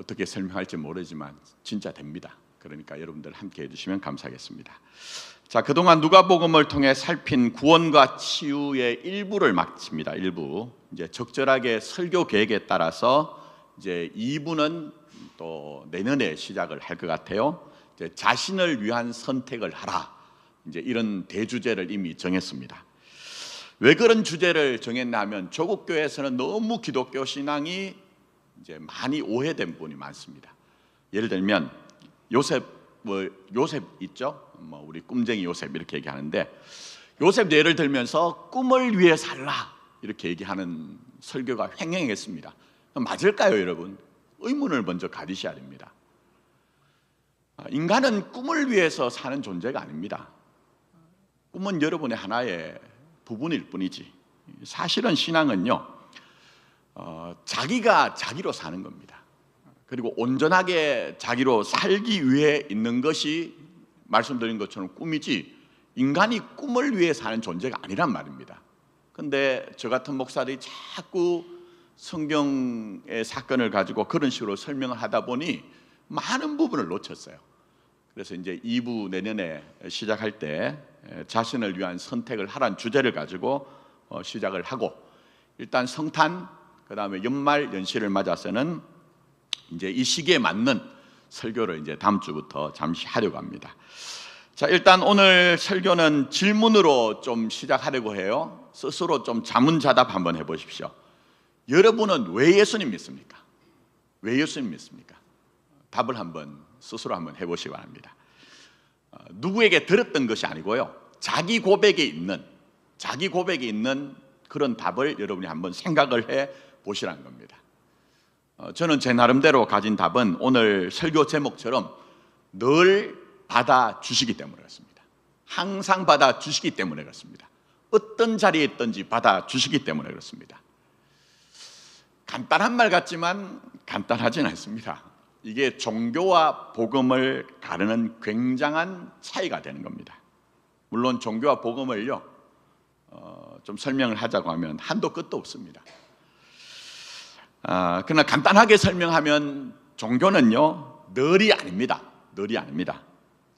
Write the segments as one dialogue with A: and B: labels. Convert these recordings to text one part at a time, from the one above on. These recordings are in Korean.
A: 어떻게 설명할지 모르지만 진짜 됩니다. 그러니까 여러분들 함께 해주시면 감사하겠습니다. 자, 그동안 누가복음을 통해 살핀 구원과 치유의 일부를 마칩니다. 일부 이제 적절하게 설교 계획에 따라서 이제 2부는 또 내년에 시작을 할 것 같아요. 이제 자신을 위한 선택을 하라. 이제 이런 대주제를 이미 정했습니다. 왜 그런 주제를 정했냐면 조국 교회에서는 너무 기독교 신앙이 이제 많이 오해된 부분이 많습니다. 예를 들면 요셉 있죠? 우리 꿈쟁이 요셉 이렇게 얘기하는데 요셉 예를 들면서 꿈을 위해 살라 이렇게 얘기하는 설교가 횡행했습니다. 맞을까요, 여러분? 의문을 먼저 가지셔야 됩니다. 인간은 꿈을 위해서 사는 존재가 아닙니다. 꿈은 여러분의 하나의 부분일 뿐이지. 사실은 신앙은요, 자기가 자기로 사는 겁니다. 그리고 온전하게 자기로 살기 위해 있는 것이 말씀드린 것처럼 꿈이지, 인간이 꿈을 위해 사는 존재가 아니란 말입니다. 근데 저 같은 목사들이 자꾸 성경의 사건을 가지고 그런 식으로 설명을 하다 보니 많은 부분을 놓쳤어요. 그래서 이제 2부 내년에 시작할 때 자신을 위한 선택을 하라는 주제를 가지고 시작을 하고, 일단 성탄 그 다음에 연말 연시를 맞아서는 이제 이 시기에 맞는 설교를 이제 다음 주부터 잠시 하려고 합니다. 자, 일단 오늘 설교는 질문으로 좀 시작하려고 해요. 스스로 좀 자문자답 한번 해보십시오. 여러분은 왜 예수님 믿습니까? 왜 예수님 믿습니까? 답을 한번 스스로 한번 해보시기 바랍니다. 누구에게 들었던 것이 아니고요, 자기 고백에 있는 그런 답을 여러분이 한번 생각을 해 보시라는 겁니다. 저는 제 나름대로 가진 답은 오늘 설교 제목처럼 늘 받아주시기 때문에 그렇습니다. 항상 받아주시기 때문에 그렇습니다. 어떤 자리에 있든지 받아주시기 때문에 그렇습니다. 간단한 말 같지만 간단하진 않습니다. 이게 종교와 복음을 가르는 굉장한 차이가 되는 겁니다. 물론 종교와 복음을요, 좀 설명을 하자고 하면 한도 끝도 없습니다. 그러나 간단하게 설명하면 종교는요, 늘이 아닙니다.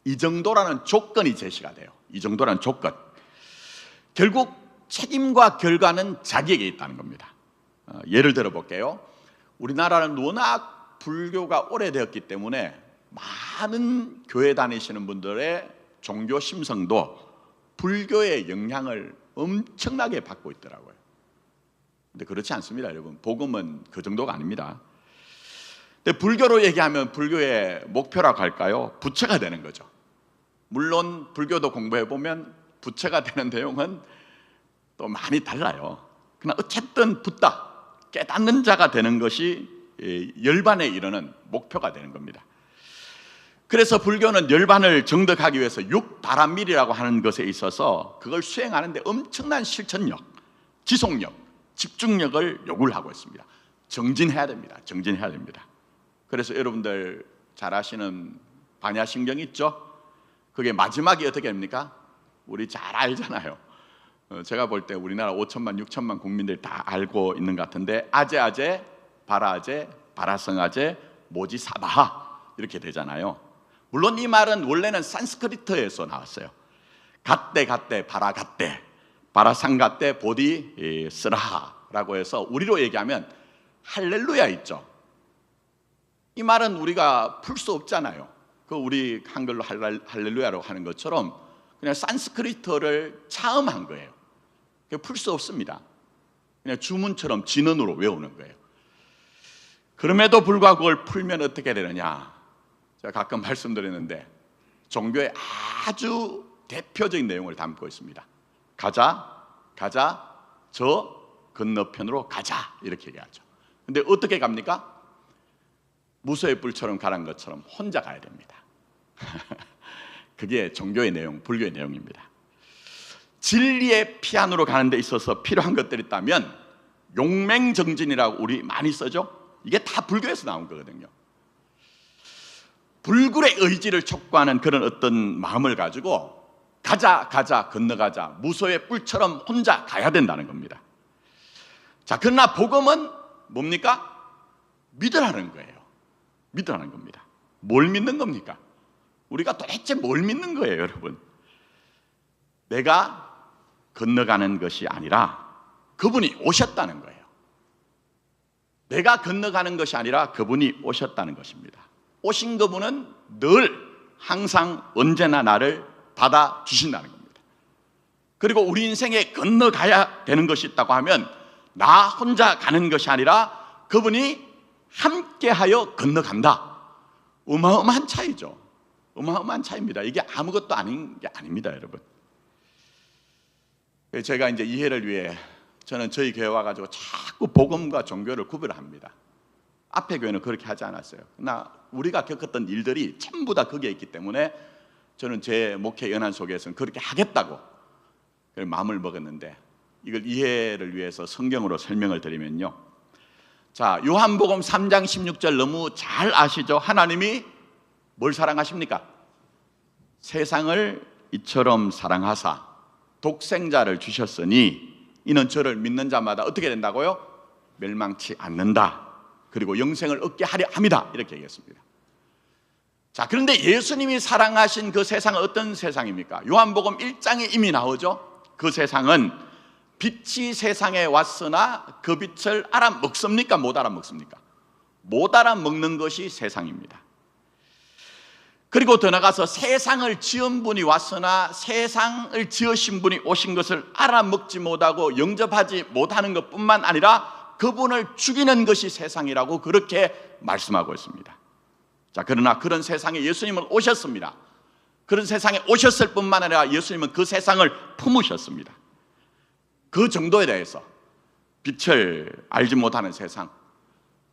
A: 이 정도라는 조건이 제시가 돼요. 이 정도라는 조건. 결국 책임과 결과는 자기에게 있다는 겁니다. 예를 들어 볼게요. 우리나라는 워낙 불교가 오래되었기 때문에 많은 교회 다니시는 분들의 종교 심성도 불교의 영향을 엄청나게 받고 있더라고요. 근데 그렇지 않습니다, 여러분. 복음은 그 정도가 아닙니다. 근데 불교로 얘기하면 불교의 목표라고 할까요? 부처가 되는 거죠. 물론 불교도 공부해 보면 부처가 되는 내용은 또 많이 달라요. 그러나 어쨌든 붓다, 깨닫는 자가 되는 것이 열반에 이르는 목표가 되는 겁니다. 그래서 불교는 열반을 정득하기 위해서 육바람밀이라고 하는 것에 있어서 그걸 수행하는데 엄청난 실천력, 지속력, 집중력을 요구를 하고 있습니다. 정진해야 됩니다. 그래서 여러분들 잘 아시는 반야심경 있죠? 그게 마지막이 어떻게 됩니까? 우리 잘 알잖아요. 제가 볼 때 우리나라 5천만, 6천만 국민들이 다 알고 있는 것 같은데, 아제, 바라제, 바라성아제, 모지사바하 이렇게 되잖아요. 물론 이 말은 원래는 산스크리트에서 나왔어요. 갓대, 바라갓대, 바라상갓대, 보디 스라하라고 해서 우리로 얘기하면 할렐루야 있죠. 이 말은 우리가 풀 수 없잖아요. 그 우리 한글로 할렐루야라고 하는 것처럼 그냥 산스크리트를 차음한 거예요. 풀 수 없습니다. 그냥 주문처럼 진언으로 외우는 거예요. 그럼에도 불구하고 그걸 풀면 어떻게 되느냐? 제가 가끔 말씀드리는데 종교의 아주 대표적인 내용을 담고 있습니다. 가자, 저 건너편으로 가자 이렇게 얘기하죠. 근데 어떻게 갑니까? 무소의 뿔처럼 가란 것처럼 혼자 가야 됩니다. 그게 종교의 내용, 불교의 내용입니다. 진리의 피안으로 가는 데 있어서 필요한 것들이 있다면 용맹정진이라고 우리 많이 쓰죠? 이게 다 불교에서 나온 거거든요. 불굴의 의지를 촉구하는 그런 어떤 마음을 가지고 가자, 건너가자, 무소의 뿔처럼 혼자 가야 된다는 겁니다. 자, 그러나 복음은 뭡니까? 믿으라는 거예요. 믿으라는 겁니다. 뭘 믿는 겁니까? 우리가 도대체 뭘 믿는 거예요, 여러분? 내가 건너가는 것이 아니라 그분이 오셨다는 거예요. 내가 건너가는 것이 아니라 그분이 오셨다는 것입니다. 오신 그분은 늘 항상 언제나 나를 받아주신다는 겁니다. 그리고 우리 인생에 건너가야 되는 것이 있다고 하면 나 혼자 가는 것이 아니라 그분이 함께하여 건너간다. 어마어마한 차이죠. 어마어마한 차이입니다. 이게 아무것도 아닌 게 아닙니다, 여러분. 제가 이제 이해를 위해 저는 저희 교회 와가지고 자꾸 복음과 종교를 구별을 합니다. 앞에 교회는 그렇게 하지 않았어요. 그러나 우리가 겪었던 일들이 전부 다 거기에 있기 때문에 저는 제 목회 연한 속에서는 그렇게 하겠다고 마음을 먹었는데, 이걸 이해를 위해서 성경으로 설명을 드리면요, 자, 요한복음 3장 16절 너무 잘 아시죠? 하나님이 뭘 사랑하십니까? 세상을 이처럼 사랑하사 독생자를 주셨으니 이는 저를 믿는 자마다 어떻게 된다고요? 멸망치 않는다. 그리고 영생을 얻게 하려 합니다. 이렇게 얘기했습니다. 자, 그런데 예수님이 사랑하신 그 세상은 어떤 세상입니까? 요한복음 1장에 이미 나오죠. 그 세상은 빛이 세상에 왔으나 그 빛을 알아먹습니까? 못 알아먹습니까? 못 알아먹는 것이 세상입니다. 그리고 더 나가서 세상을 지은 분이 왔으나 세상을 지으신 분이 오신 것을 알아먹지 못하고 영접하지 못하는 것뿐만 아니라 그분을 죽이는 것이 세상이라고 그렇게 말씀하고 있습니다. 자, 그러나 그런 세상에 예수님은 오셨습니다. 그런 세상에 오셨을 뿐만 아니라 예수님은 그 세상을 품으셨습니다. 그 정도에 대해서 빛을 알지 못하는 세상,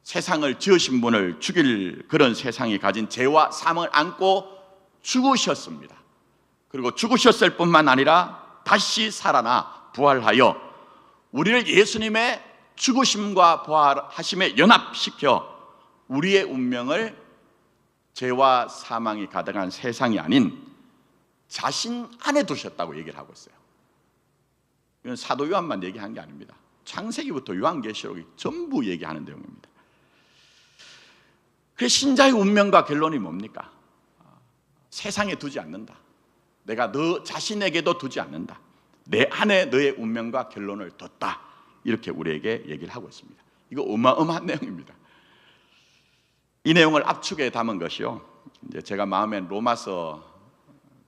A: 세상을 지으신 분을 죽일 그런 세상이 가진 죄와 사망을 안고 죽으셨습니다. 그리고 죽으셨을 뿐만 아니라 다시 살아나 부활하여 우리를 예수님의 죽으심과 부활하심에 연합시켜 우리의 운명을 죄와 사망이 가득한 세상이 아닌 자신 안에 두셨다고 얘기를 하고 있어요. 이건 사도 요한만 얘기한 게 아닙니다. 창세기부터 요한계시록이 전부 얘기하는 내용입니다. 그래서 신자의 운명과 결론이 뭡니까? 세상에 두지 않는다. 내가 너 자신에게도 두지 않는다. 내 안에 너의 운명과 결론을 뒀다. 이렇게 우리에게 얘기를 하고 있습니다. 이거 어마어마한 내용입니다. 이 내용을 압축해 담은 것이요, 이제 제가 마음에 로마서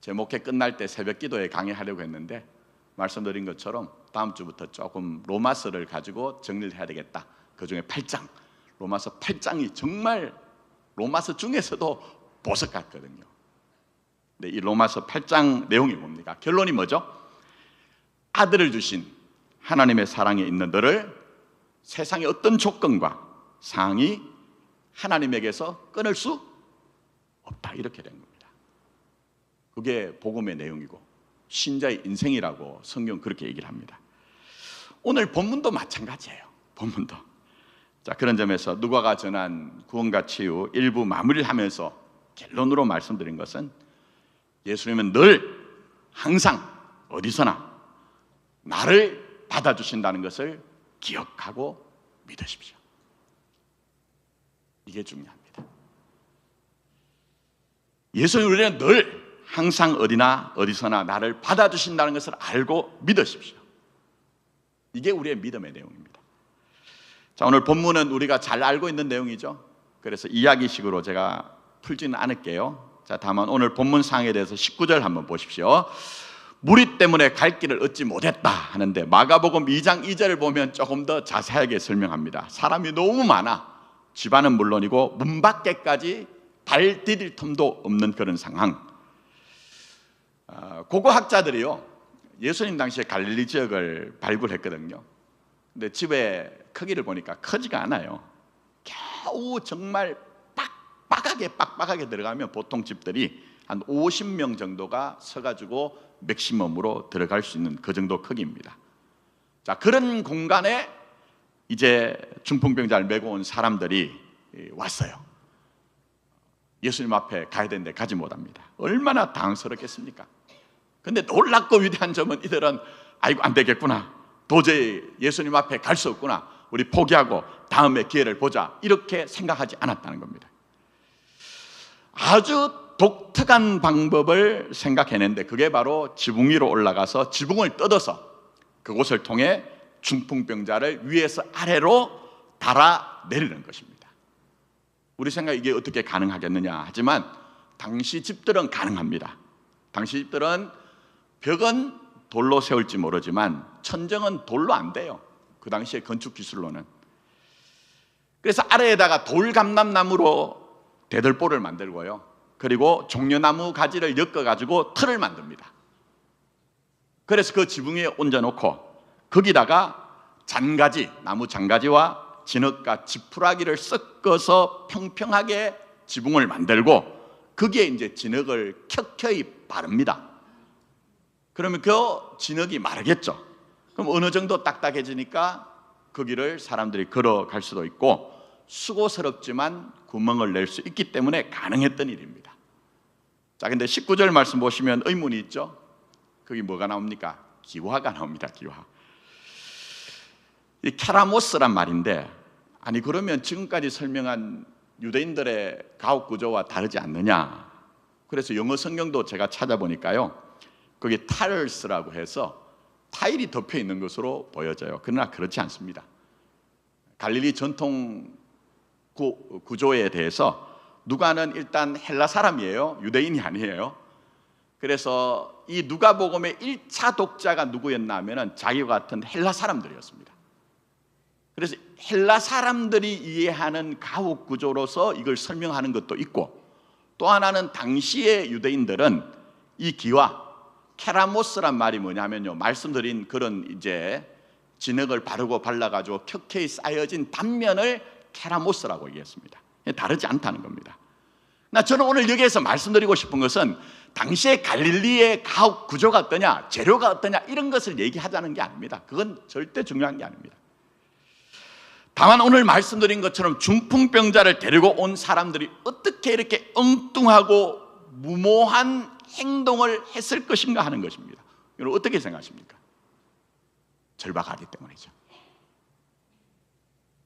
A: 제 목회 끝날 때 새벽 기도에 강의하려고 했는데 말씀드린 것처럼 다음 주부터 조금 로마서를 가지고 정리를 해야 되겠다. 그 중에 8장, 로마서 8장이 정말 로마서 중에서도 보석 같거든요. 근데 이 로마서 8장 내용이 뭡니까? 결론이 뭐죠? 아들을 주신 하나님의 사랑에 있는 너를 세상의 어떤 조건과 상황이 하나님에게서 끊을 수 없다. 이렇게 된 겁니다. 그게 복음의 내용이고 신자의 인생이라고 성경 그렇게 얘기를 합니다. 오늘 본문도 마찬가지예요. 본문도. 자, 그런 점에서 누가가 전한 구원과 치유 일부 마무리를 하면서 결론으로 말씀드린 것은 예수님은 늘 항상 어디서나 나를 받아주신다는 것을 기억하고 믿으십시오. 이게 중요합니다. 예수님 우리는 늘 항상 어디나 어디서나 나를 받아주신다는 것을 알고 믿으십시오. 이게 우리의 믿음의 내용입니다. 자, 오늘 본문은 우리가 잘 알고 있는 내용이죠. 그래서 이야기식으로 제가 풀지는 않을게요. 자, 다만 오늘 본문 상황에 대해서 19절 한번 보십시오. 무리 때문에 갈 길을 얻지 못했다 하는데 마가복음 2장 2절을 보면 조금 더 자세하게 설명합니다. 사람이 너무 많아 집안은 물론이고 문 밖에까지 발 디딜 틈도 없는 그런 상황. 고고학자들이요, 예수님 당시에 갈릴리 지역을 발굴했거든요. 근데 집의 크기를 보니까 크지가 않아요. 겨우 정말 빡빡하게 들어가면 보통 집들이 한 50명 정도가 서가지고 맥시멈으로 들어갈 수 있는 그 정도 크기입니다. 자, 그런 공간에 이제 중풍병자를 메고 온 사람들이 왔어요. 예수님 앞에 가야 되는데 가지 못합니다. 얼마나 당황스럽겠습니까? 근데 놀랍고 위대한 점은 이들은 아이고 안 되겠구나, 도저히 예수님 앞에 갈 수 없구나, 우리 포기하고 다음에 기회를 보자, 이렇게 생각하지 않았다는 겁니다. 아주 독특한 방법을 생각해냈는데 그게 바로 지붕 위로 올라가서 지붕을 뜯어서 그곳을 통해 중풍병자를 위에서 아래로 달아 내리는 것입니다. 우리 생각에 이게 어떻게 가능하겠느냐 하지만 당시 집들은 가능합니다. 당시 집들은 벽은 돌로 세울지 모르지만 천정은 돌로 안 돼요. 그 당시의 건축 기술로는. 그래서 아래에다가 돌감람나무로 대들보를 만들고요, 그리고 종려나무 가지를 엮어가지고 틀을 만듭니다. 그래서 그 지붕 위에 얹어놓고 거기다가 잔가지, 나무 잔가지와 진흙과 지푸라기를 섞어서 평평하게 지붕을 만들고 거기에 이제 진흙을 켜켜이 바릅니다. 그러면 그 진흙이 마르겠죠. 그럼 어느 정도 딱딱해지니까 거기를 사람들이 걸어갈 수도 있고 수고스럽지만 구멍을 낼 수 있기 때문에 가능했던 일입니다. 자, 근데 19절 말씀 보시면 의문이 있죠. 거기 뭐가 나옵니까? 기와가 나옵니다. 기와. 이 케라모스란 말인데, 아니 그러면 지금까지 설명한 유대인들의 가옥 구조와 다르지 않느냐. 그래서 영어 성경도 제가 찾아보니까요, 거기 타일스라고 해서 타일이 덮여 있는 것으로 보여져요. 그러나 그렇지 않습니다. 갈릴리 전통 구조에 대해서 누가는 일단 헬라 사람이에요. 유대인이 아니에요. 그래서 이 누가복음의 1차 독자가 누구였나 하면 자기와 같은 헬라 사람들이었습니다. 그래서 헬라 사람들이 이해하는 가옥 구조로서 이걸 설명하는 것도 있고, 또 하나는 당시의 유대인들은 이 기와 케라모스란 말이 뭐냐면요, 말씀드린 그런 이제 진흙을 바르고 발라가지고 켜켜이 쌓여진 단면을 케라모스라고 얘기했습니다. 다르지 않다는 겁니다. 저는 오늘 여기에서 말씀드리고 싶은 것은 당시의 갈릴리의 가옥 구조가 어떠냐, 재료가 어떠냐 이런 것을 얘기하자는 게 아닙니다. 그건 절대 중요한 게 아닙니다. 다만 오늘 말씀드린 것처럼 중풍병자를 데리고 온 사람들이 어떻게 이렇게 엉뚱하고 무모한 행동을 했을 것인가 하는 것입니다. 여러분 어떻게 생각하십니까? 절박하기 때문이죠.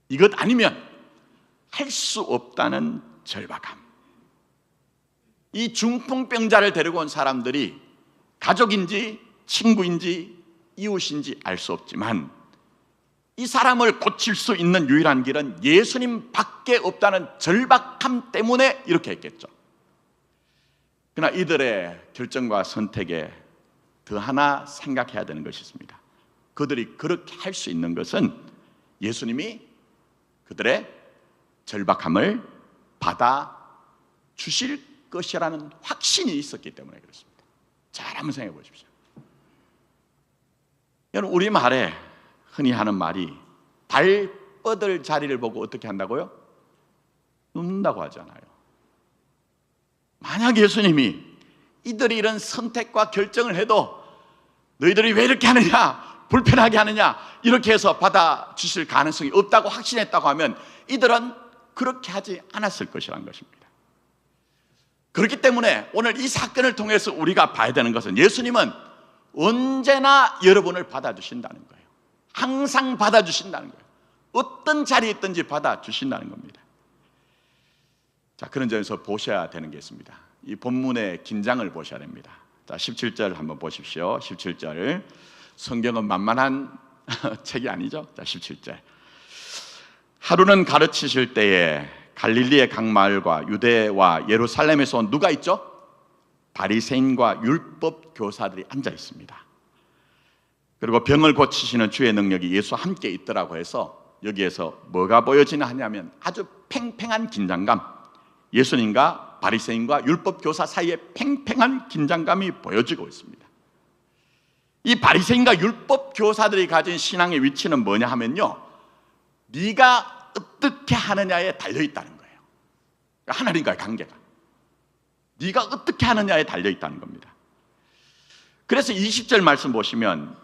A: 이것 아니면 할 수 없다는 절박함. 이 중풍병자를 데리고 온 사람들이 가족인지 친구인지 이웃인지 알 수 없지만 이 사람을 고칠 수 있는 유일한 길은 예수님 밖에 없다는 절박함 때문에 이렇게 했겠죠. 그러나 이들의 결정과 선택에 더 하나 생각해야 되는 것이 있습니다. 그들이 그렇게 할 수 있는 것은 예수님이 그들의 절박함을 받아 주실 것이라는 확신이 있었기 때문에 그렇습니다. 잘 한번 생각해 보십시오. 여러분 우리말에 흔히 하는 말이 발 뻗을 자리를 보고 어떻게 한다고요? 눕는다고 하잖아요. 만약 예수님이 이들이 이런 선택과 결정을 해도 너희들이 왜 이렇게 하느냐, 불편하게 하느냐 이렇게 해서 받아주실 가능성이 없다고 확신했다고 하면 이들은 그렇게 하지 않았을 것이라는 것입니다. 그렇기 때문에 오늘 이 사건을 통해서 우리가 봐야 되는 것은 예수님은 언제나 여러분을 받아주신다는 거예요. 항상 받아주신다는 거예요. 어떤 자리에 있든지 받아주신다는 겁니다. 자, 그런 점에서 보셔야 되는 게 있습니다. 이 본문의 긴장을 보셔야 됩니다. 자, 17절 한번 보십시오. 17절. 성경은 만만한 책이 아니죠. 자, 17절. 하루는 가르치실 때에 갈릴리의 각 마을과 유대와 예루살렘에서 온 누가 있죠? 바리새인과 율법 교사들이 앉아 있습니다. 그리고 병을 고치시는 주의 능력이 예수와 함께 있더라고 해서 여기에서 뭐가 보여지나 하냐면 아주 팽팽한 긴장감, 예수님과 바리새인과 율법 교사 사이에 팽팽한 긴장감이 보여지고 있습니다. 이 바리새인과 율법 교사들이 가진 신앙의 위치는 뭐냐 하면요, 네가 어떻게 하느냐에 달려있다는 거예요. 하나님과의 관계가 네가 어떻게 하느냐에 달려있다는 겁니다. 그래서 20절 말씀 보시면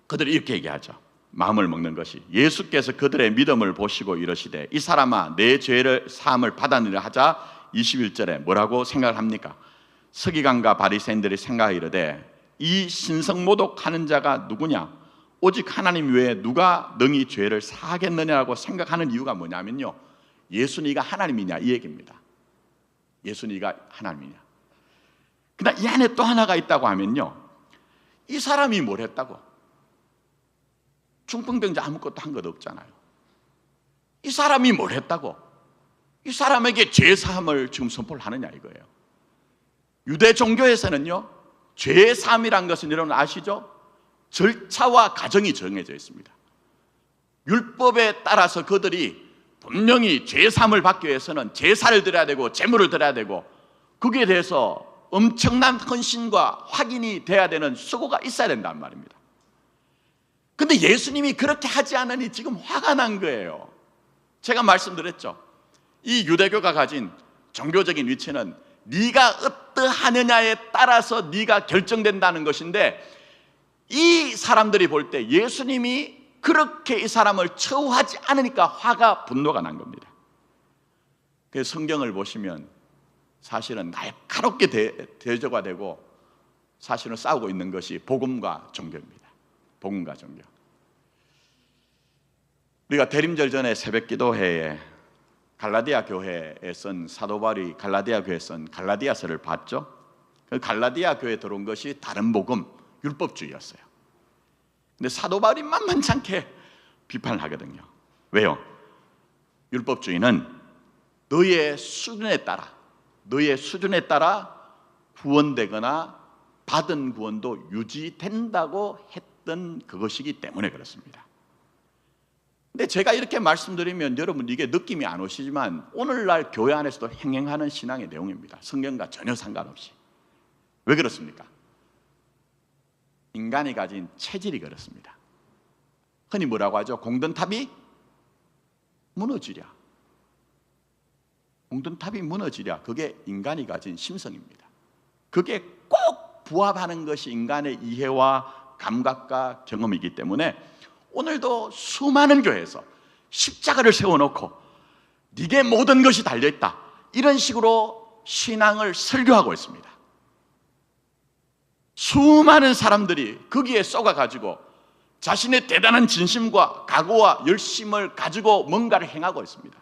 A: 그들이 이렇게 얘기하죠. 마음을 먹는 것이 예수께서 그들의 믿음을 보시고 이러시되 이 사람아 내 죄를 사함을 받았느라 하자. 21절에 뭐라고 생각을 합니까? 서기관과 바리새인들이 생각하기르되 이 신성모독하는 자가 누구냐? 오직 하나님 외에 누가 능히 죄를 사하겠느냐고 생각하는 이유가 뭐냐면요, 예수 네가 하나님이냐 이 얘기입니다. 예수님이 하나님이냐. 그러나 이 안에 또 하나가 있다고 하면요, 이 사람이 뭘 했다고? 중풍병자 아무것도 한 것 없잖아요. 이 사람이 뭘 했다고? 이 사람에게 죄사함을 지금 선포를 하느냐 이거예요. 유대 종교에서는요, 죄사함이란 것은 여러분 아시죠? 절차와 과정이 정해져 있습니다. 율법에 따라서 그들이 분명히 죄사함을 받기 위해서는 제사를 드려야 되고 제물을 드려야 되고 거기에 대해서 엄청난 헌신과 확인이 돼야 되는 수고가 있어야 된단 말입니다. 근데 예수님이 그렇게 하지 않으니 지금 화가 난 거예요. 제가 말씀드렸죠. 이 유대교가 가진 종교적인 위치는 네가 어떠하느냐에 따라서 네가 결정된다는 것인데, 이 사람들이 볼 때 예수님이 그렇게 이 사람을 처우하지 않으니까 화가 분노가 난 겁니다. 그래서 성경을 보시면 사실은 날카롭게 대조가 되고 사실은 싸우고 있는 것이 복음과 종교입니다. 복음과 종교. 우리가 대림절 전에 새벽기도회에 갈라디아 교회에 쓴 사도 바울이 갈라디아 교회에 쓴 갈라디아서를 봤죠. 그 갈라디아 교회에 들어온 것이 다른 복음, 율법주의였어요. 근데 사도 바울이 만만찮게 비판을 하거든요. 왜요? 율법주의는 너의 수준에 따라 구원되거나 받은 구원도 유지된다고 했던 그것이기 때문에 그렇습니다. 근데 제가 이렇게 말씀드리면 여러분 이게 느낌이 안 오시지만 오늘날 교회 안에서도 행행하는 신앙의 내용입니다. 성경과 전혀 상관없이. 왜 그렇습니까? 인간이 가진 체질이 그렇습니다. 흔히 뭐라고 하죠? 공든탑이 무너지랴. 공든탑이 무너지랴. 그게 인간이 가진 심성입니다. 그게 꼭 부합하는 것이 인간의 이해와 감각과 경험이기 때문에 오늘도 수많은 교회에서 십자가를 세워놓고 네게 모든 것이 달려있다, 이런 식으로 신앙을 설교하고 있습니다. 수많은 사람들이 거기에 쏘가가지고 자신의 대단한 진심과 각오와 열심을 가지고 뭔가를 행하고 있습니다.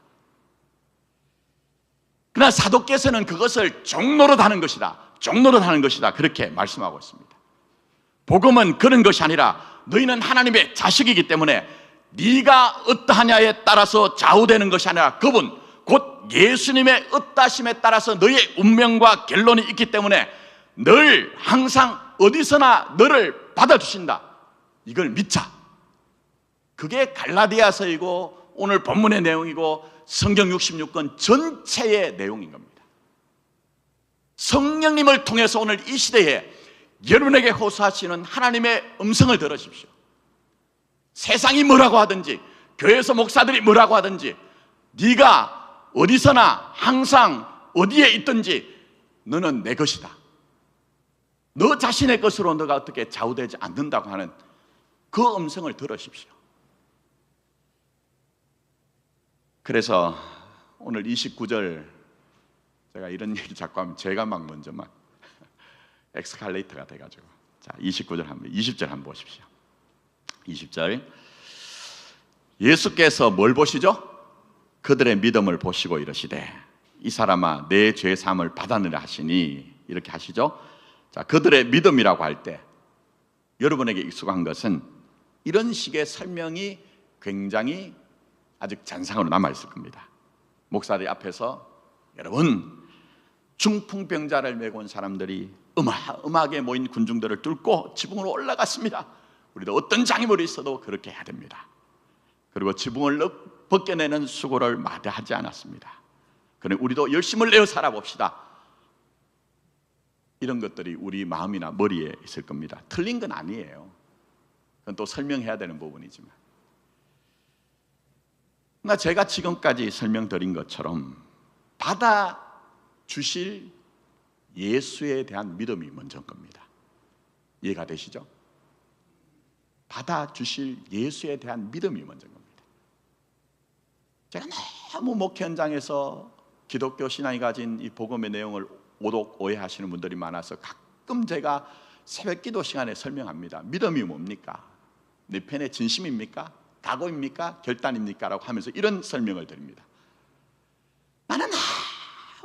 A: 그러나 사도께서는 그것을 종노릇하는 것이다, 종노릇하는 것이다, 그렇게 말씀하고 있습니다. 복음은 그런 것이 아니라 너희는 하나님의 자식이기 때문에 네가 어떠하냐에 따라서 좌우되는 것이 아니라 그분 곧 예수님의 어떠하심에 따라서 너의 운명과 결론이 있기 때문에 늘 항상 어디서나 너를 받아주신다, 이걸 믿자. 그게 갈라디아서이고 오늘 본문의 내용이고 성경 66권 전체의 내용인 겁니다. 성령님을 통해서 오늘 이 시대에 여러분에게 호소하시는 하나님의 음성을 들으십시오. 세상이 뭐라고 하든지 교회에서 목사들이 뭐라고 하든지 네가 어디서나 항상 어디에 있든지 너는 내 것이다. 너 자신의 것으로 너가 어떻게 좌우되지 않는다고 하는 그 음성을 들으십시오. 그래서 오늘 29절, 제가 이런 얘기 자꾸 하면 제가 막 먼저 막 엑스칼레이터가 돼가지고, 자 29절 한번, 20절 한번 보십시오. 20절, 예수께서 뭘 보시죠? 그들의 믿음을 보시고 이러시되 이 사람아 내 죄 사함을 받았느라 하시니, 이렇게 하시죠. 자, 그들의 믿음이라고 할 때 여러분에게 익숙한 것은 이런 식의 설명이 굉장히 아직 잔상으로 남아있을 겁니다. 목사들 앞에서 여러분 중풍병자를 메고 온 사람들이 음악에 모인 군중들을 뚫고 지붕으로 올라갔습니다. 우리도 어떤 장애물이 있어도 그렇게 해야 됩니다. 그리고 지붕을 벗겨내는 수고를 마다하지 않았습니다. 그러니 우리도 열심을 내어 살아봅시다. 이런 것들이 우리 마음이나 머리에 있을 겁니다. 틀린 건 아니에요. 그건 또 설명해야 되는 부분이지만, 그러나 제가 지금까지 설명드린 것처럼 받아주실 예수에 대한 믿음이 먼저인 겁니다. 이해가 되시죠? 받아주실 예수에 대한 믿음이 먼저인 겁니다. 제가 너무 목회 현장에서 기독교 신앙이 가진 이 복음의 내용을 오독 오해하시는 분들이 많아서 가끔 제가 새벽 기도 시간에 설명합니다. 믿음이 뭡니까? 내 편의 진심입니까? 각오입니까? 결단입니까? 라고 하면서 이런 설명을 드립니다. 나는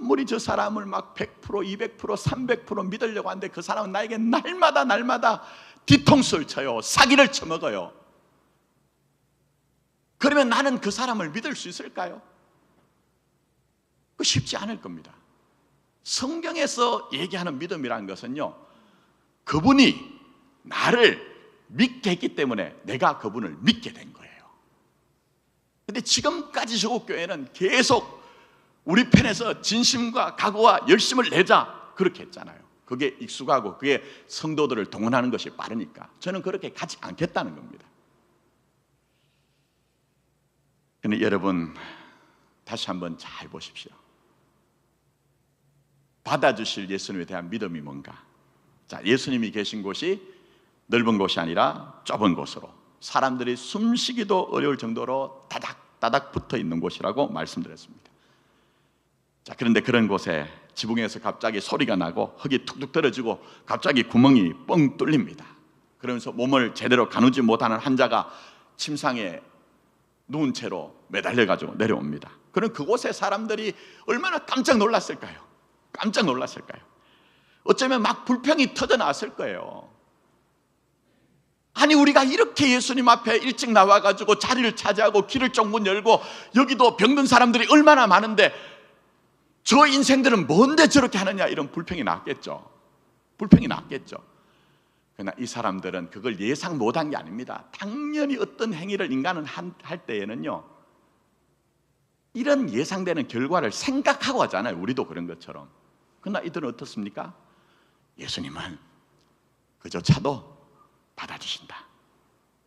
A: 아무리 저 사람을 막 100%, 200%, 300% 믿으려고 하는데 그 사람은 나에게 날마다 뒤통수를 쳐요. 사기를 쳐먹어요. 그러면 나는 그 사람을 믿을 수 있을까요? 그 쉽지 않을 겁니다. 성경에서 얘기하는 믿음이라는 것은요, 그분이 나를 믿게 했기 때문에 내가 그분을 믿게 된 거예요. 근데 지금까지 조국교회는 계속 우리 편에서 진심과 각오와 열심을 내자 그렇게 했잖아요. 그게 익숙하고 그게 성도들을 동원하는 것이 빠르니까 저는 그렇게 가지 않겠다는 겁니다. 근데 여러분 다시 한번 잘 보십시오. 받아주실 예수님에 대한 믿음이 뭔가? 자, 예수님이 계신 곳이 넓은 곳이 아니라 좁은 곳으로 사람들이 숨쉬기도 어려울 정도로 다닥다닥 붙어 있는 곳이라고 말씀드렸습니다. 자, 그런데 그런 곳에 지붕에서 갑자기 소리가 나고 흙이 툭툭 떨어지고 갑자기 구멍이 뻥 뚫립니다. 그러면서 몸을 제대로 가누지 못하는 환자가 침상에 누운 채로 매달려가지고 내려옵니다. 그럼 그곳에 사람들이 얼마나 깜짝 놀랐을까요? 깜짝 놀랐을까요? 어쩌면 막 불평이 터져 나왔을 거예요. 아니 우리가 이렇게 예수님 앞에 일찍 나와가지고 자리를 차지하고 길을 쪽문 열고 여기도 병든 사람들이 얼마나 많은데 저 인생들은 뭔데 저렇게 하느냐 이런 불평이 났겠죠. 불평이 났겠죠. 그러나 이 사람들은 그걸 예상 못한 게 아닙니다. 당연히 어떤 행위를 인간은 할 때에는요 이런 예상되는 결과를 생각하고 하잖아요. 우리도 그런 것처럼. 그러나 이들은 어떻습니까? 예수님은 그조차도 받아주신다.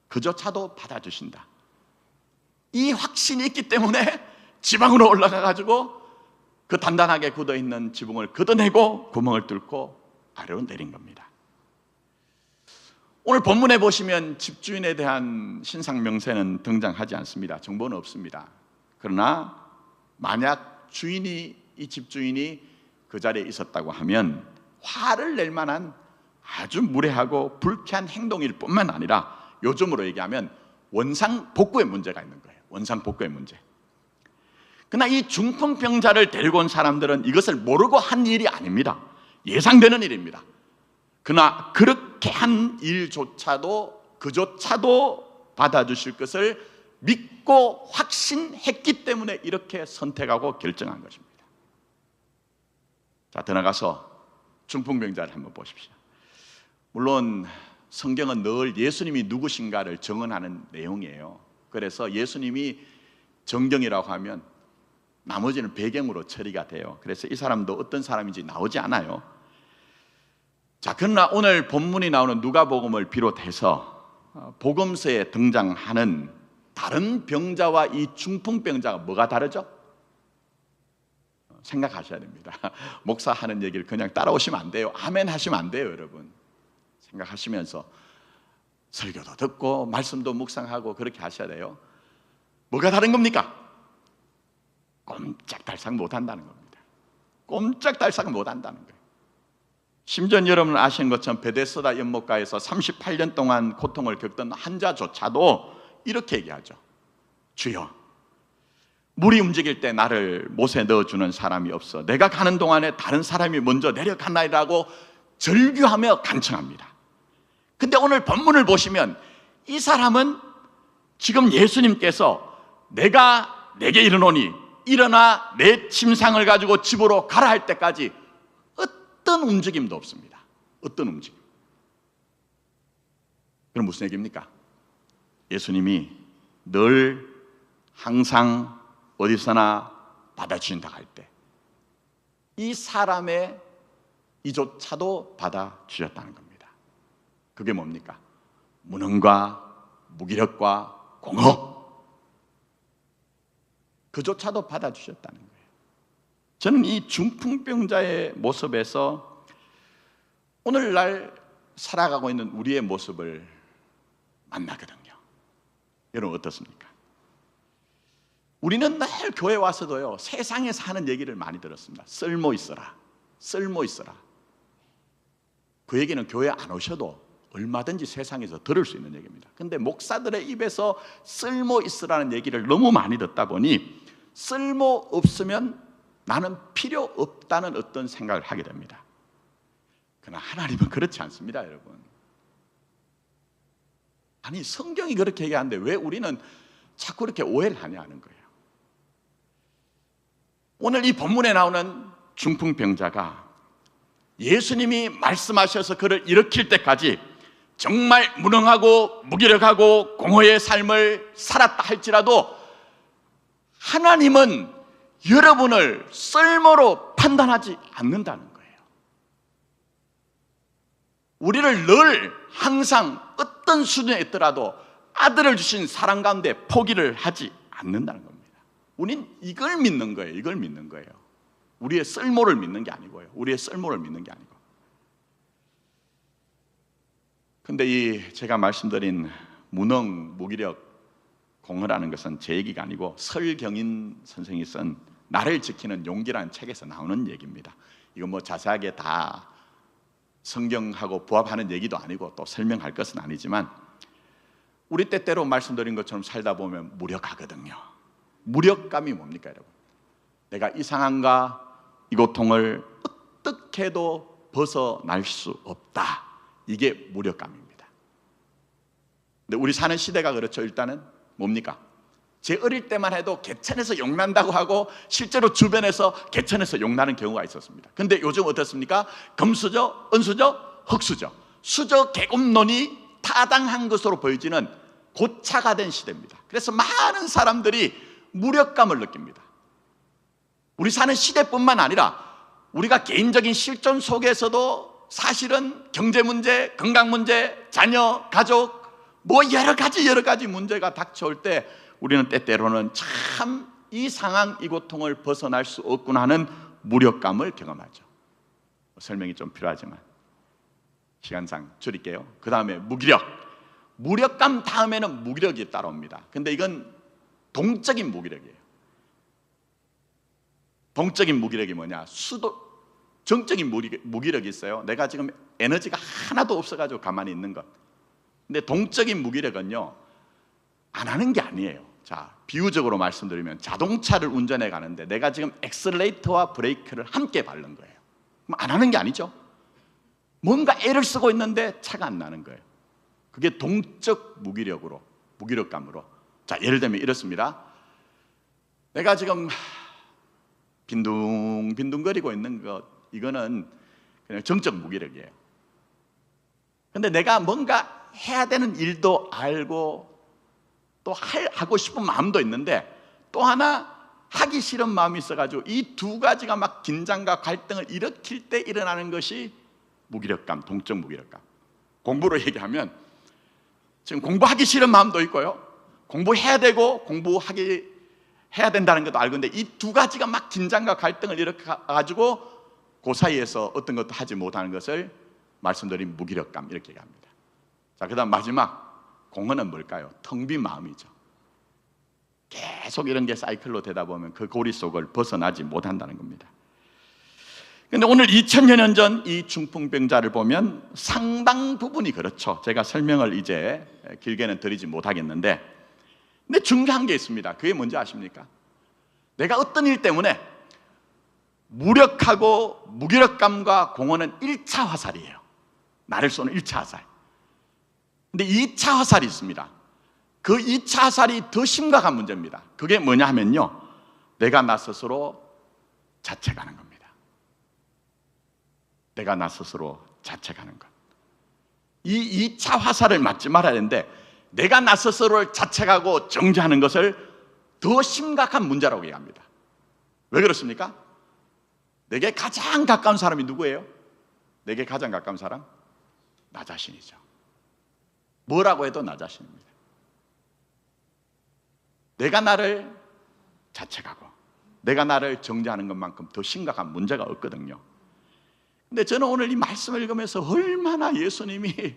A: 그조차도 받아주신다. 이 확신이 있기 때문에 지방으로 올라가 가지고 그 단단하게 굳어있는 지붕을 걷어내고 구멍을 뚫고 아래로 내린 겁니다. 오늘 본문에 보시면 집주인에 대한 신상 명세는 등장하지 않습니다. 정보는 없습니다. 그러나 만약 이 집주인이 그 자리에 있었다고 하면 화를 낼 만한 아주 무례하고 불쾌한 행동일 뿐만 아니라 요즘으로 얘기하면 원상복구의 문제가 있는 거예요. 원상복구의 문제. 그러나 이 중풍병자를 데리고 온 사람들은 이것을 모르고 한 일이 아닙니다. 예상되는 일입니다. 그러나 그렇게 한 일조차도 그조차도 받아주실 것을 믿고 확신했기 때문에 이렇게 선택하고 결정한 것입니다. 자, 더 나가서 중풍병자를 한번 보십시오. 물론 성경은 늘 예수님이 누구신가를 정언하는 내용이에요. 그래서 예수님이 정경이라고 하면 나머지는 배경으로 처리가 돼요. 그래서 이 사람도 어떤 사람인지 나오지 않아요. 자, 그러나 오늘 본문이 나오는 누가복음을 비롯해서 복음서에 등장하는 다른 병자와 이 중풍병자가 뭐가 다르죠? 생각하셔야 됩니다. 목사 하는 얘기를 그냥 따라오시면 안 돼요. 아멘 하시면 안 돼요, 여러분. 생각하시면서 설교도 듣고 말씀도 묵상하고 그렇게 하셔야 돼요. 뭐가 다른 겁니까? 꼼짝달싹 못한다는 겁니다. 꼼짝달싹 못한다는 거예요. 심지어 여러분 아시는 것처럼 베데스다 연못가에서 38년 동안 고통을 겪던 환자조차도 이렇게 얘기하죠. 주여, 물이 움직일 때 나를 못에 넣어주는 사람이 없어 내가 가는 동안에 다른 사람이 먼저 내려가나이라고 절규하며 간청합니다. 근데 오늘 본문을 보시면 이 사람은 지금 예수님께서 내가 내게 이르노니 일어나 내 침상을 가지고 집으로 가라 할 때까지 어떤 움직임도 없습니다. 어떤 움직임. 그럼 무슨 얘기입니까? 예수님이 늘 항상 어디서나 받아주신다 할 때 이 사람의 이조차도 받아주셨다는 겁니다. 그게 뭡니까? 무능과 무기력과 공허 그조차도 받아주셨다는 거예요. 저는 이 중풍병자의 모습에서 오늘날 살아가고 있는 우리의 모습을 만나거든요. 여러분 어떻습니까? 우리는 늘 교회 와서도요 세상에서 하는 얘기를 많이 들었습니다. 쓸모 있어라, 쓸모 있어라. 그 얘기는 교회 안 오셔도 얼마든지 세상에서 들을 수 있는 얘기입니다. 근데 목사들의 입에서 쓸모 있으라는 얘기를 너무 많이 듣다 보니 쓸모 없으면 나는 필요 없다는 어떤 생각을 하게 됩니다. 그러나 하나님은 그렇지 않습니다, 여러분. 아니, 성경이 그렇게 얘기하는데 왜 우리는 자꾸 이렇게 오해를 하냐는 거예요. 오늘 이 본문에 나오는 중풍병자가 예수님이 말씀하셔서 그를 일으킬 때까지 정말 무능하고 무기력하고 공허의 삶을 살았다 할지라도 하나님은 여러분을 쓸모로 판단하지 않는다는 거예요. 우리를 늘 항상 어떤 수준에 있더라도 아들을 주신 사랑 가운데 포기를 하지 않는다는 겁니다. 우린 이걸 믿는 거예요. 이걸 믿는 거예요. 우리의 쓸모를 믿는 게 아니고요. 우리의 쓸모를 믿는 게 아니고. 근데 이 제가 말씀드린 무능, 무기력, 공허라는 것은 제 얘기가 아니고 설경인 선생이 쓴 나를 지키는 용기라는 책에서 나오는 얘기입니다. 이거 뭐 자세하게 다 성경하고 부합하는 얘기도 아니고 또 설명할 것은 아니지만 우리 때때로 말씀드린 것처럼 살다 보면 무력하거든요. 무력감이 뭡니까, 여러분? 내가 이 상황과 이 고통을 어떻게 해도 벗어날 수 없다. 이게 무력감입니다. 근데 우리 사는 시대가 그렇죠. 일단은 뭡니까? 제 어릴 때만 해도 개천에서 욕난다고 하고 실제로 주변에서 개천에서 욕나는 경우가 있었습니다. 근데 요즘 어떻습니까? 금수저, 은수저, 흙수저, 수저 계급론이 타당한 것으로 보여지는 고차가 된 시대입니다. 그래서 많은 사람들이 무력감을 느낍니다. 우리 사는 시대뿐만 아니라 우리가 개인적인 실존 속에서도 사실은 경제 문제, 건강 문제, 자녀, 가족 뭐 여러 가지 문제가 닥쳐올 때 우리는 때때로는 참 이 상황, 이 고통을 벗어날 수 없구나 하는 무력감을 경험하죠. 설명이 좀 필요하지만 시간상 줄일게요. 그 다음에 무기력. 무력감 다음에는 무기력이 따라옵니다. 근데 이건 동적인 무기력이에요. 동적인 무기력이 뭐냐? 정적인 무기력이 있어요. 내가 지금 에너지가 하나도 없어가지고 가만히 있는 것. 근데 동적인 무기력은요, 안 하는 게 아니에요. 자, 비유적으로 말씀드리면 자동차를 운전해 가는데 내가 지금 엑셀레이터와 브레이크를 함께 밟는 거예요. 그럼 안 하는 게 아니죠. 뭔가 애를 쓰고 있는데 차가 안 나는 거예요. 그게 동적 무기력감으로. 자, 예를 들면 이렇습니다. 내가 지금 빈둥빈둥거리고 있는 것, 이거는 그냥 정적 무기력이에요. 근데 내가 뭔가 해야 되는 일도 알고 또 하고 싶은 마음도 있는데 또 하나 하기 싫은 마음이 있어가지고 이 두 가지가 막 긴장과 갈등을 일으킬 때 일어나는 것이 무기력감, 동적 무기력감. 공부로 얘기하면 지금 공부하기 싫은 마음도 있고요, 공부해야 되고 해야 된다는 것도 알고 있는데 이 두 가지가 막 긴장과 갈등을 일으켜가지고 그 사이에서 어떤 것도 하지 못하는 것을 말씀드린 무기력감, 이렇게 얘기합니다. 자, 그 다음 마지막 공허는 뭘까요? 텅 빈 마음이죠. 계속 이런 게 사이클로 되다 보면 그 고리 속을 벗어나지 못한다는 겁니다. 근데 오늘 2000여 전 이 중풍병자를 보면 상당 부분이 그렇죠. 제가 설명을 이제 길게는 드리지 못하겠는데, 근데 중요한 게 있습니다. 그게 뭔지 아십니까? 내가 어떤 일 때문에 무력하고 무기력감과 공허는 1차 화살이에요. 나를 쏘는 1차 화살. 근데 2차 화살이 있습니다. 그 2차 화살이 더 심각한 문제입니다. 그게 뭐냐 하면요, 내가 나 스스로 자책하는 겁니다. 내가 나 스스로 자책하는 것. 이 2차 화살을 맞지 말아야 되는데 내가 나 스스로를 자책하고 정죄하는 것을 더 심각한 문제라고 얘기합니다. 왜 그렇습니까? 내게 가장 가까운 사람이 누구예요? 내게 가장 가까운 사람? 나 자신이죠. 뭐라고 해도 나 자신입니다. 내가 나를 자책하고 내가 나를 정죄하는 것만큼 더 심각한 문제가 없거든요. 근데 저는 오늘 이 말씀을 읽으면서 얼마나 예수님이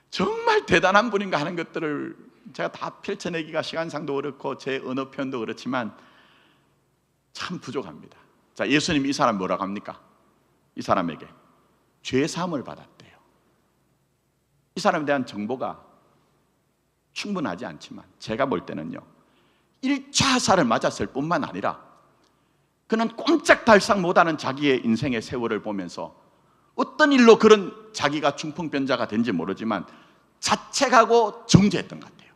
A: 정말 대단한 분인가 하는 것들을 제가 다 펼쳐내기가 시간상도 그렇고 제 언어 표현도 그렇지만 참 부족합니다. 자, 예수님이 이 사람 뭐라고 합니까? 이 사람에게 죄 사함을 받았대요. 이 사람에 대한 정보가 충분하지 않지만 제가 볼 때는요, 1차 화살을 맞았을 뿐만 아니라 그는 꼼짝달싹 못하는 자기의 인생의 세월을 보면서 어떤 일로 그런 자기가 중풍병자가 된지 모르지만 자책하고 정죄했던 것 같아요.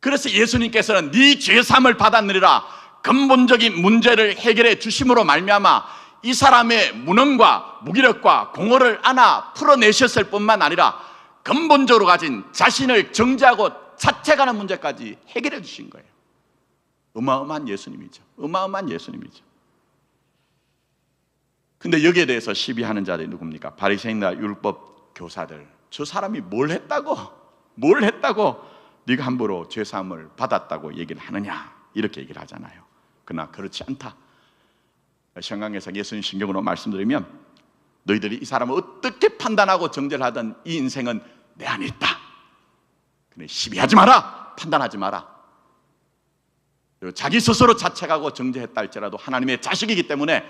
A: 그래서 예수님께서는 네 죄사함을 받았느니라 근본적인 문제를 해결해 주심으로 말미암아 이 사람의 무능과 무기력과 공허를 하나 풀어내셨을 뿐만 아니라 근본적으로 가진 자신을 정죄하고 자책하는 문제까지 해결해 주신 거예요. 어마어마한 예수님이죠. 어마어마한 예수님이죠. 근데 여기에 대해서 시비하는 자들이 누굽니까? 바리새인과 율법 교사들. 저 사람이 뭘 했다고 네가 함부로 죄사함을 받았다고 얘기를 하느냐, 이렇게 얘기를 하잖아요. 그러나 그렇지 않다. 성경에서 예수님 신경으로 말씀드리면 너희들이 이 사람을 어떻게 판단하고 정죄를 하든 이 인생은 내 안에 있다. 근데 시비하지 마라, 판단하지 마라. 그리고 자기 스스로 자책하고 정죄했다 할지라도 하나님의 자식이기 때문에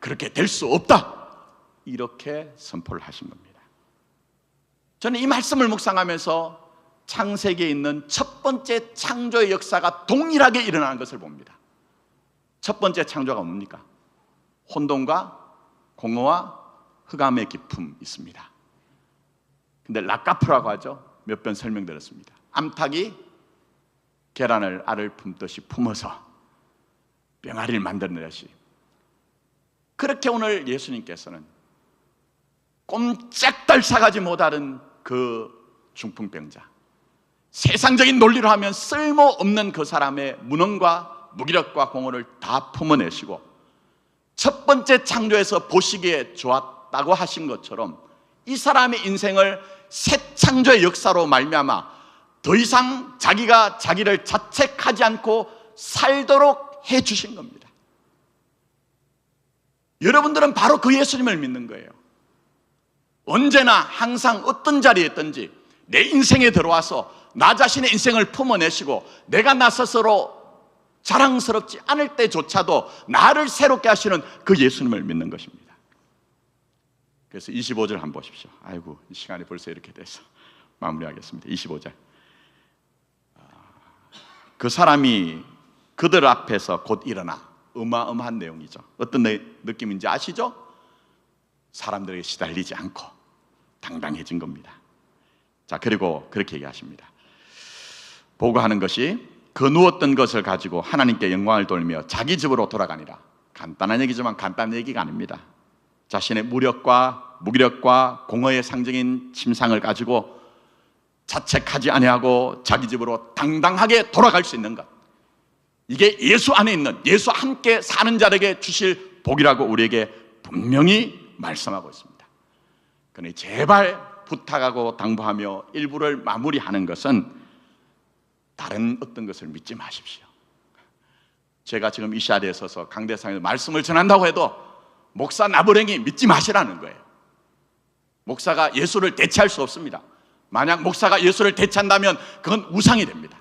A: 그렇게 될 수 없다, 이렇게 선포를 하신 겁니다. 저는 이 말씀을 묵상하면서 창세기에 있는 첫 번째 창조의 역사가 동일하게 일어나는 것을 봅니다. 첫 번째 창조가 뭡니까? 혼돈과 공허와 흑암의 깊음 있습니다. 근데 라카프라고 하죠. 몇 번 설명드렸습니다. 암탉이 계란을 알을 품듯이 품어서 병아리를 만들듯이, 그렇게 오늘 예수님께서는 꼼짝달싹하지 못하는 그 중풍병자, 세상적인 논리로 하면 쓸모없는 그 사람의 무능과 무기력과 공허를 다 품어내시고 첫 번째 창조에서 보시기에 좋았다고 하신 것처럼 이 사람의 인생을 새 창조의 역사로 말미암아 더 이상 자기가 자기를 자책하지 않고 살도록 해주신 겁니다. 여러분들은 바로 그 예수님을 믿는 거예요. 언제나 항상 어떤 자리에 있든지 내 인생에 들어와서 나 자신의 인생을 품어내시고 내가 나 스스로 자랑스럽지 않을 때조차도 나를 새롭게 하시는 그 예수님을 믿는 것입니다. 그래서 25절 한번 보십시오. 아이고, 이 시간이 벌써 이렇게 돼서 마무리하겠습니다. 25절. 그 사람이 그들 앞에서 곧 일어나. 어마어마한 내용이죠. 어떤 느낌인지 아시죠? 사람들에게 시달리지 않고 당당해진 겁니다. 자, 그리고 그렇게 얘기하십니다. 보고하는 것이 그 누웠던 것을 가지고 하나님께 영광을 돌리며 자기 집으로 돌아가니라. 간단한 얘기지만 간단한 얘기가 아닙니다. 자신의 무력과 무기력과 공허의 상징인 침상을 가지고 자책하지 아니하고 자기 집으로 당당하게 돌아갈 수 있는 것, 이게 예수 안에 있는, 예수와 함께 사는 자에게 주실 복이라고 우리에게 분명히 말씀하고 있습니다. 그러니 제발 부탁하고 당부하며 일부를 마무리하는 것은 다른 어떤 것을 믿지 마십시오. 제가 지금 이 자리에 서서 강대상에서 말씀을 전한다고 해도 목사 나부랭이 믿지 마시라는 거예요. 목사가 예수를 대체할 수 없습니다. 만약 목사가 예수를 대체한다면 그건 우상이 됩니다.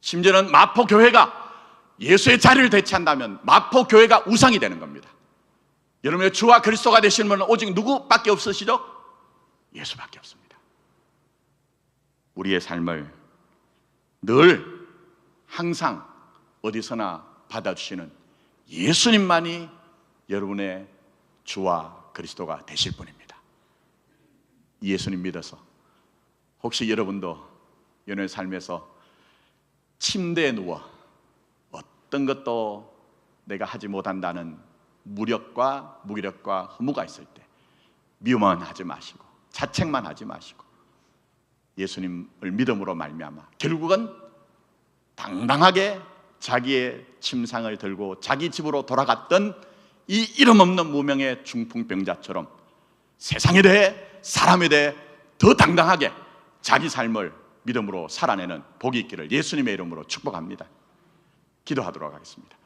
A: 심지어는 마포교회가 예수의 자리를 대체한다면 마포교회가 우상이 되는 겁니다. 여러분의 주와 그리스도가 되시는 분은 오직 누구밖에 없으시죠? 예수밖에 없습니다. 우리의 삶을 늘 항상 어디서나 받아주시는 예수님만이 여러분의 주와 그리스도가 되실 분입니다. 예수님 믿어서 혹시 여러분도 연애 삶에서 침대에 누워 어떤 것도 내가 하지 못한다는 무력과 무기력과 허무가 있을 때 미움만 하지 마시고 자책만 하지 마시고 예수님을 믿음으로 말미암아 결국은 당당하게 자기의 침상을 들고 자기 집으로 돌아갔던 이 이름 없는 무명의 중풍병자처럼 세상에 대해 사람에 대해 더 당당하게 자기 삶을 믿음으로 살아내는 복이 있기를 예수님의 이름으로 축복합니다. 기도하도록 하겠습니다.